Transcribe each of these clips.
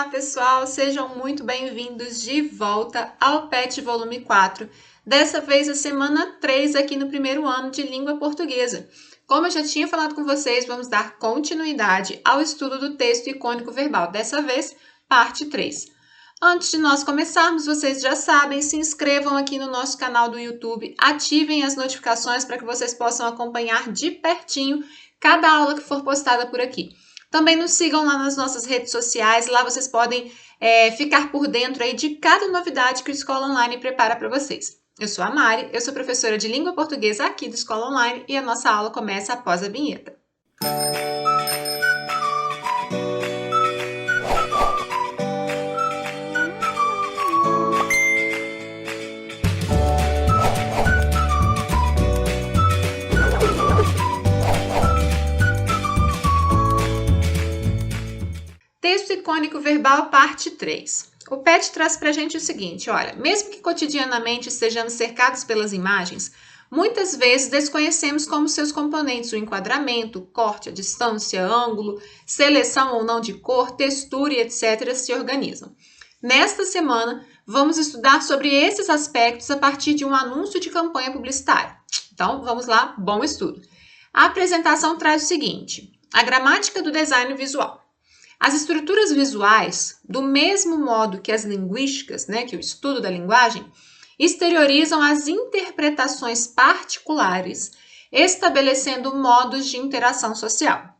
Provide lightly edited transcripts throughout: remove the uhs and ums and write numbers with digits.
Olá, pessoal! Sejam muito bem-vindos de volta ao PET Volume 4. Dessa vez, a semana 3 aqui no primeiro ano de Língua Portuguesa. Como eu já tinha falado com vocês, vamos dar continuidade ao estudo do texto icônico verbal. Dessa vez, parte 3. Antes de nós começarmos, vocês já sabem, se inscrevam aqui no nosso canal do YouTube, ativem as notificações para que vocês possam acompanhar de pertinho cada aula que for postada por aqui. Também nos sigam lá nas nossas redes sociais, lá vocês podem ficar por dentro aí de cada novidade que o Escola Online prepara para vocês. Eu sou a Mari, eu sou professora de Língua Portuguesa aqui do Escola Online e a nossa aula começa após a vinheta. Texto icônico verbal, parte 3. O PET traz para a gente o seguinte, olha, mesmo que cotidianamente estejamos cercados pelas imagens, muitas vezes desconhecemos como seus componentes, o enquadramento, corte, a distância, ângulo, seleção ou não de cor, textura e etc. se organizam. Nesta semana, vamos estudar sobre esses aspectos a partir de um anúncio de campanha publicitária. Então, vamos lá, bom estudo. A apresentação traz o seguinte, a gramática do design visual. As estruturas visuais, do mesmo modo que as linguísticas, que o estudo da linguagem, exteriorizam as interpretações particulares, estabelecendo modos de interação social.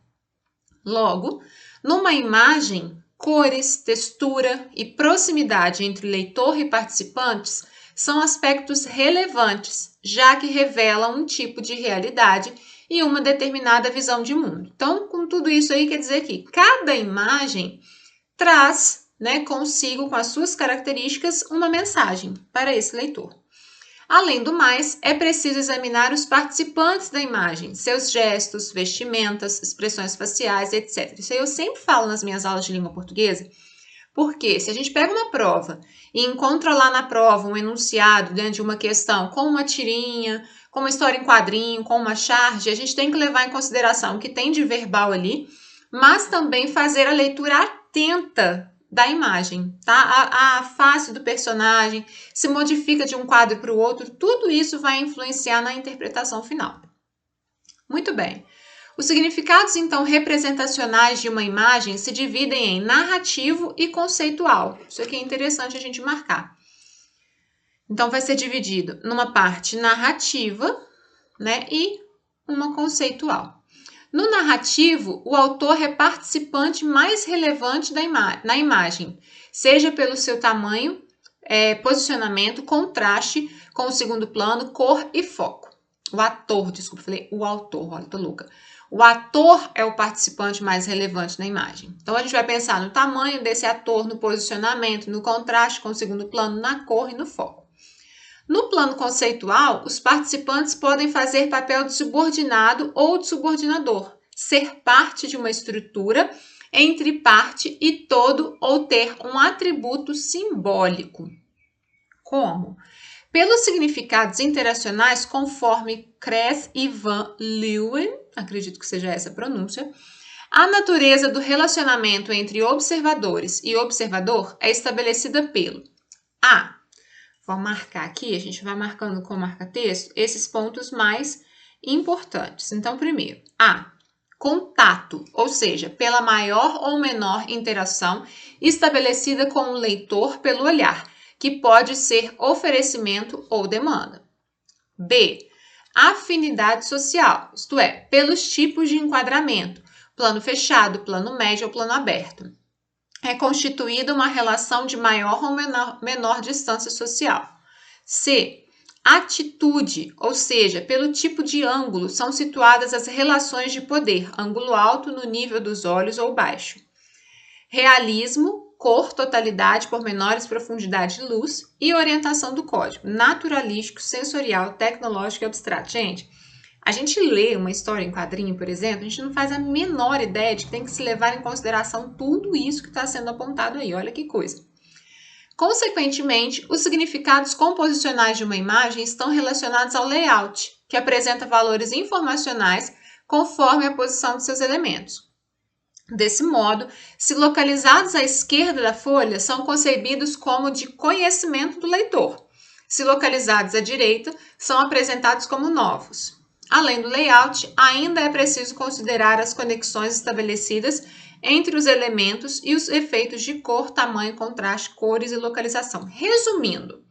Logo, numa imagem, cores, textura e proximidade entre leitor e participantes são aspectos relevantes, já que revelam um tipo de realidade e uma determinada visão de mundo. Então, com tudo isso aí, quer dizer que cada imagem traz, consigo, com as suas características, uma mensagem para esse leitor. Além do mais, é preciso examinar os participantes da imagem, seus gestos, vestimentas, expressões faciais, etc. Isso aí eu sempre falo nas minhas aulas de língua portuguesa, porque se a gente pega uma prova e encontra lá na prova um enunciado dentro de uma questão com uma tirinha, com uma história em quadrinho, com uma charge, a gente tem que levar em consideração o que tem de verbal ali, mas também fazer a leitura atenta da imagem, tá? A face do personagem se modifica de um quadro para o outro, tudo isso vai influenciar na interpretação final. Muito bem. Os significados, então, representacionais de uma imagem se dividem em narrativo e conceitual. Isso aqui é interessante a gente marcar. Então, vai ser dividido numa parte narrativa, e uma conceitual. No narrativo, o autor é participante mais relevante na imagem, seja pelo seu tamanho, posicionamento, contraste com o segundo plano, cor e foco. O ator, desculpa, falei o autor, olha, tô louca. O ator é o participante mais relevante na imagem. Então, a gente vai pensar no tamanho desse ator, no posicionamento, no contraste com o segundo plano, na cor e no foco. No plano conceitual, os participantes podem fazer papel de subordinado ou de subordinador, ser parte de uma estrutura entre parte e todo ou ter um atributo simbólico. Como? Pelos significados interacionais, conforme Kress e Van Leeuwen, acredito que seja essa a pronúncia, a natureza do relacionamento entre observadores e observador é estabelecida pelo A. Vou marcar aqui, a gente vai marcando com marca-texto esses pontos mais importantes. Então, primeiro, A. Contato, ou seja, pela maior ou menor interação estabelecida com o leitor pelo olhar, que pode ser oferecimento ou demanda. B. Afinidade social, isto é, pelos tipos de enquadramento, plano fechado, plano médio ou plano aberto. É constituída uma relação de maior ou menor distância social. C. Atitude, ou seja, pelo tipo de ângulo são situadas as relações de poder, ângulo alto no nível dos olhos ou baixo. Realismo, cor, totalidade, pormenores, profundidade e luz e orientação do código, naturalístico, sensorial, tecnológico e abstrato. Gente, a gente lê uma história em quadrinho, por exemplo, a gente não faz a menor ideia de que tem que se levar em consideração tudo isso que está sendo apontado aí. Olha que coisa. Consequentemente, os significados composicionais de uma imagem estão relacionados ao layout, que apresenta valores informacionais conforme a posição de seus elementos. Desse modo, se localizados à esquerda da folha, são concebidos como de conhecimento do leitor. Se localizados à direita, são apresentados como novos. Além do layout, ainda é preciso considerar as conexões estabelecidas entre os elementos e os efeitos de cor, tamanho, contraste, cores e localização. Resumindo,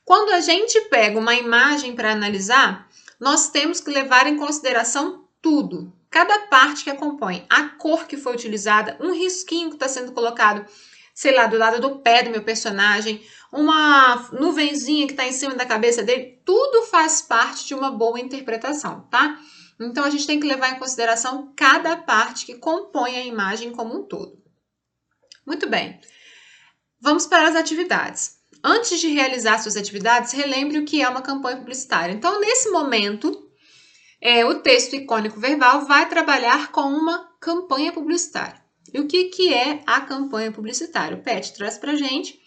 quando a gente pega uma imagem para analisar, nós temos que levar em consideração tudo. Cada parte que a compõe, a cor que foi utilizada, um risquinho que está sendo colocado, sei lá, do lado do pé do meu personagem, uma nuvenzinha que está em cima da cabeça dele, tudo faz parte de uma boa interpretação, tá? Então, a gente tem que levar em consideração cada parte que compõe a imagem como um todo. Muito bem. Vamos para as atividades. Antes de realizar suas atividades, relembre o que é uma campanha publicitária. Então, nesse momento, o texto icônico verbal vai trabalhar com uma campanha publicitária. E o que é a campanha publicitária? O PET traz para a gente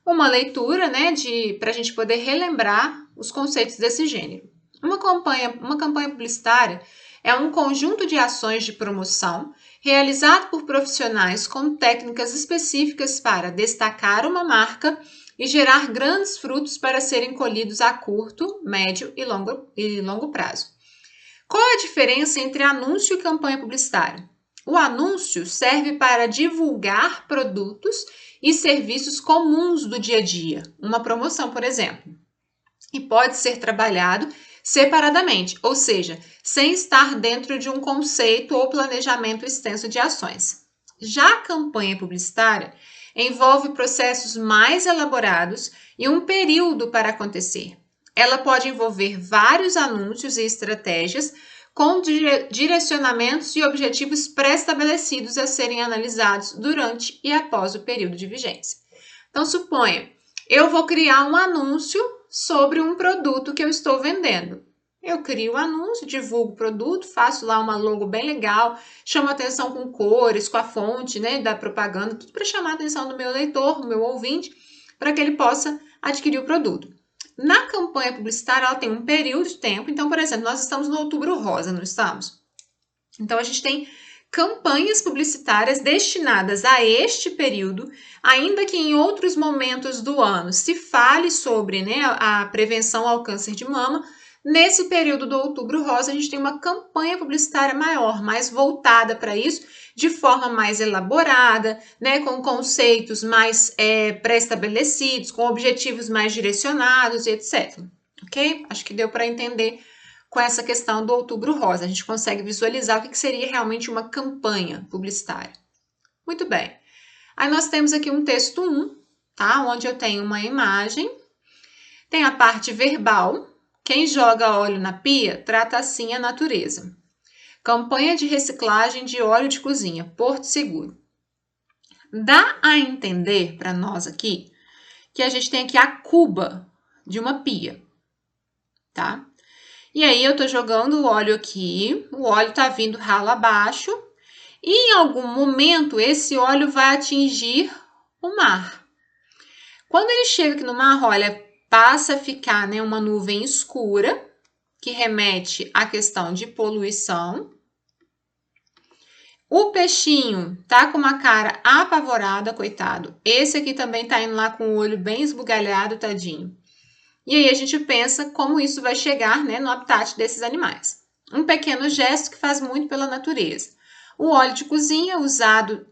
uma leitura, né, para a gente poder relembrar os conceitos desse gênero. Uma campanha publicitária é um conjunto de ações de promoção realizado por profissionais com técnicas específicas para destacar uma marca e gerar grandes frutos para serem colhidos a curto, médio e longo prazo. Qual é a diferença entre anúncio e campanha publicitária? O anúncio serve para divulgar produtos e serviços comuns do dia a dia, uma promoção, por exemplo, e pode ser trabalhado separadamente, ou seja, sem estar dentro de um conceito ou planejamento extenso de ações. Já a campanha publicitária envolve processos mais elaborados e um período para acontecer. Ela pode envolver vários anúncios e estratégias com direcionamentos e objetivos pré-estabelecidos a serem analisados durante e após o período de vigência. Então, suponha, eu vou criar um anúncio sobre um produto que eu estou vendendo. Eu crio o anúncio, divulgo o produto, faço lá uma logo bem legal, chamo atenção com cores, com a fonte, né, da propaganda, tudo para chamar a atenção do meu leitor, do meu ouvinte, para que ele possa adquirir o produto. Na campanha publicitária, ela tem um período de tempo. Então, por exemplo, nós estamos no Outubro Rosa, não estamos? Então, a gente tem campanhas publicitárias destinadas a este período, ainda que em outros momentos do ano se fale sobre, né, a prevenção ao câncer de mama. Nesse período do Outubro Rosa, a gente tem uma campanha publicitária maior, mais voltada para isso, de forma mais elaborada, né, com conceitos mais pré-estabelecidos, com objetivos mais direcionados e etc. Ok? Acho que deu para entender com essa questão do Outubro Rosa. A gente consegue visualizar o que seria realmente uma campanha publicitária. Muito bem. Aí nós temos aqui um texto 1, tá? Onde eu tenho uma imagem, tem a parte verbal. Quem joga óleo na pia trata assim a natureza. Campanha de reciclagem de óleo de cozinha, Porto Seguro. Dá a entender para nós aqui que a gente tem aqui a cuba de uma pia, tá? E aí eu tô jogando o óleo aqui, o óleo tá vindo ralo abaixo e em algum momento esse óleo vai atingir o mar. Quando ele chega aqui no mar, olha, passa a ficar, né, uma nuvem escura, que remete à questão de poluição. O peixinho tá com uma cara apavorada, coitado. Esse aqui também tá indo lá com o olho bem esbugalhado, tadinho. E aí a gente pensa como isso vai chegar, né, no habitat desses animais. Um pequeno gesto que faz muito pela natureza. O óleo de cozinha usado,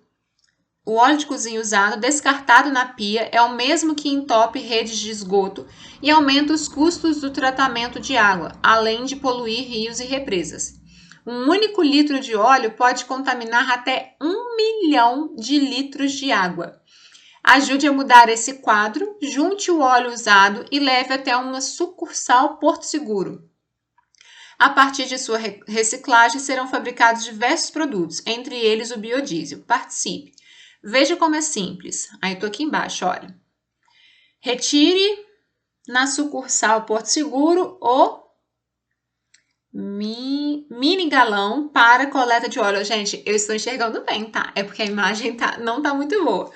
descartado na pia, é o mesmo que entope redes de esgoto e aumenta os custos do tratamento de água, além de poluir rios e represas. Um único litro de óleo pode contaminar até 1 milhão de litros de água. Ajude a mudar esse quadro, junte o óleo usado e leve até uma sucursal Porto Seguro. A partir de sua reciclagem serão fabricados diversos produtos, entre eles o biodiesel. Participe. Veja como é simples. Aí estou aqui embaixo, olha. Retire na sucursal Porto Seguro o mini galão para coleta de óleo. Gente, eu estou enxergando bem, tá? É porque a imagem não tá muito boa.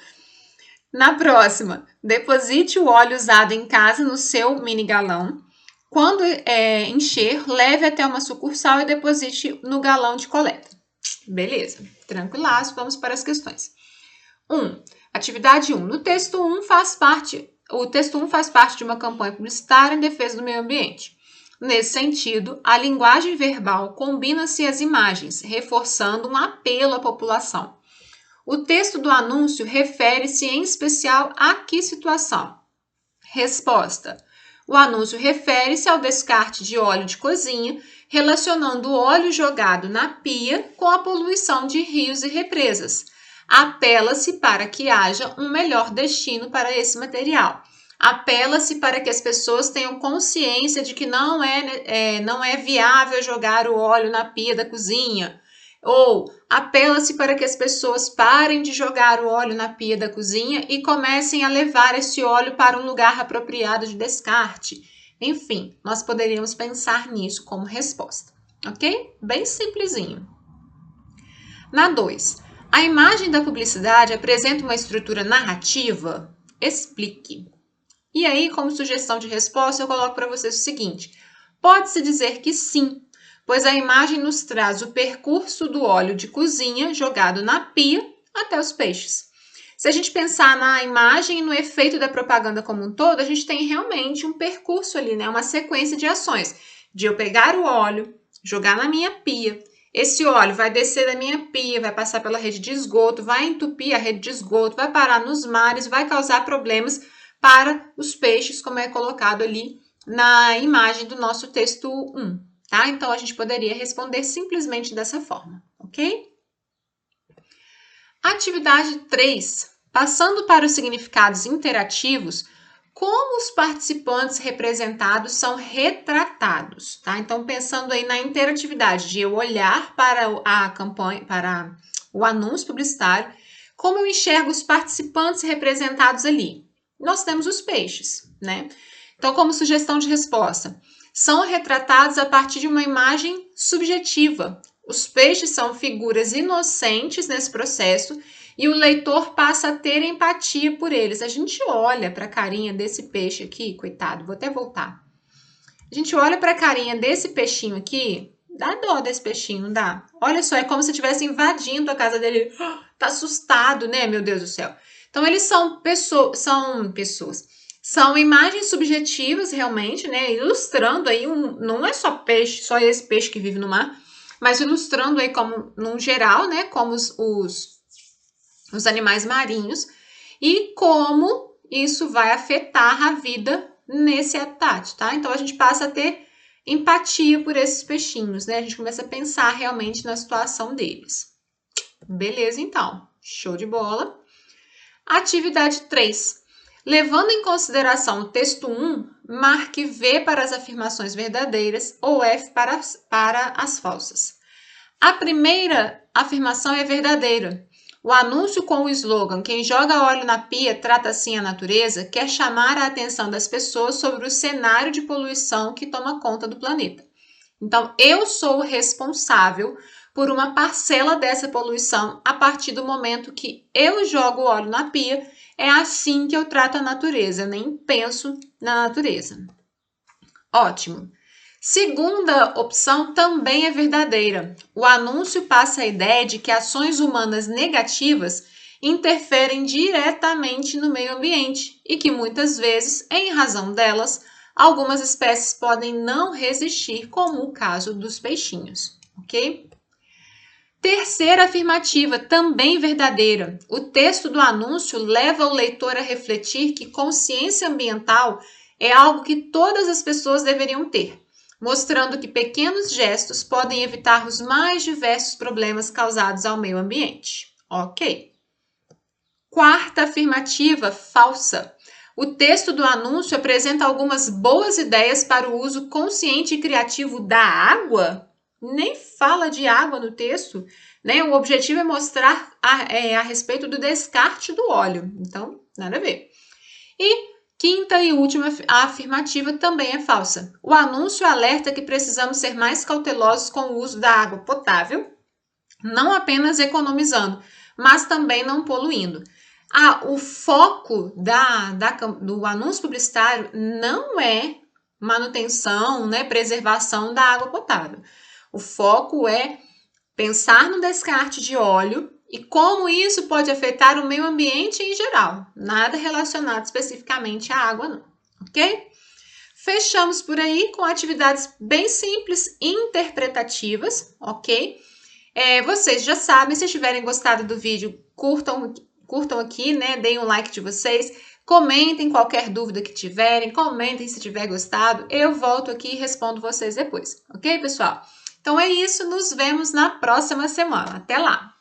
Na próxima, deposite o óleo usado em casa no seu mini galão. Quando encher, leve até uma sucursal e deposite no galão de coleta. Beleza, tranquilaço, vamos para as questões. 1. Atividade 1. O texto 1 faz parte de uma campanha publicitária em defesa do meio ambiente. Nesse sentido, a linguagem verbal combina-se às imagens, reforçando um apelo à população. O texto do anúncio refere-se em especial a que situação? Resposta. O anúncio refere-se ao descarte de óleo de cozinha, relacionando o óleo jogado na pia com a poluição de rios e represas. Apela-se para que haja um melhor destino para esse material. Apela-se para que as pessoas tenham consciência de que não é viável jogar o óleo na pia da cozinha. Ou apela-se para que as pessoas parem de jogar o óleo na pia da cozinha e comecem a levar esse óleo para um lugar apropriado de descarte. Enfim, nós poderíamos pensar nisso como resposta, ok? Bem simplesinho. Na 2, a imagem da publicidade apresenta uma estrutura narrativa? Explique. E aí, como sugestão de resposta, eu coloco para vocês o seguinte: pode-se dizer que sim, pois a imagem nos traz o percurso do óleo de cozinha jogado na pia até os peixes. Se a gente pensar na imagem e no efeito da propaganda como um todo, a gente tem realmente um percurso ali, né? Uma sequência de ações, de eu pegar o óleo, jogar na minha pia, esse óleo vai descer da minha pia, vai passar pela rede de esgoto, vai entupir a rede de esgoto, vai parar nos mares, vai causar problemas para os peixes, como é colocado ali na imagem do nosso texto 1, tá? Então, a gente poderia responder simplesmente dessa forma, ok? Atividade 3. Passando para os significados interativos, como os participantes representados são retratados, tá? Então, pensando aí na interatividade de eu olhar para a campanha, para o anúncio publicitário, como eu enxergo os participantes representados ali? Nós temos os peixes, né? Então, como sugestão de resposta, são retratados a partir de uma imagem subjetiva. Os peixes são figuras inocentes nesse processo e o leitor passa a ter empatia por eles. A gente olha para a carinha desse peixe aqui, coitado, vou até voltar. A gente olha para a carinha desse peixinho aqui, dá dó desse peixinho, não dá? Olha só, é como se estivesse invadindo a casa dele. Tá assustado, né, meu Deus do céu? Então, eles são pessoas. São imagens subjetivas, realmente, né? Ilustrando aí, não é só peixe, só esse peixe que vive no mar, mas ilustrando aí como, num geral, né? Como os animais marinhos e como isso vai afetar a vida nesse habitat, tá? Então, a gente passa a ter empatia por esses peixinhos, né? A gente começa a pensar realmente na situação deles. Beleza, então. Show de bola. Atividade 3. Levando em consideração o texto 1, marque V para as afirmações verdadeiras ou F para as falsas. A primeira afirmação é verdadeira. O anúncio com o slogan "Quem joga óleo na pia trata assim a natureza" quer chamar a atenção das pessoas sobre o cenário de poluição que toma conta do planeta. Então, eu sou responsável por uma parcela dessa poluição a partir do momento que eu jogo óleo na pia. É assim que eu trato a natureza, eu nem penso na natureza. Ótimo. Segunda opção também é verdadeira. O anúncio passa a ideia de que ações humanas negativas interferem diretamente no meio ambiente e que muitas vezes, em razão delas, algumas espécies podem não resistir, como o caso dos peixinhos, ok? Terceira afirmativa, também verdadeira. O texto do anúncio leva o leitor a refletir que consciência ambiental é algo que todas as pessoas deveriam ter, mostrando que pequenos gestos podem evitar os mais diversos problemas causados ao meio ambiente. Ok. Quarta afirmativa, falsa. O texto do anúncio apresenta algumas boas ideias para o uso consciente e criativo da água. Nem fala de água no texto, né? O objetivo é mostrar a respeito do descarte do óleo. Então, nada a ver. E quinta e última afirmativa também é falsa. O anúncio alerta que precisamos ser mais cautelosos com o uso da água potável, não apenas economizando, mas também não poluindo. O foco do anúncio publicitário não é manutenção, né, preservação da água potável. O foco é pensar no descarte de óleo e como isso pode afetar o meio ambiente em geral, nada relacionado especificamente à água não, ok? Fechamos por aí com atividades bem simples e interpretativas, ok? Vocês já sabem, se tiverem gostado do vídeo, curtam aqui, né? Deem um like de vocês, comentem qualquer dúvida que tiverem, comentem se tiver gostado, eu volto aqui e respondo vocês depois, ok, pessoal? Então é isso, nos vemos na próxima semana. Até lá!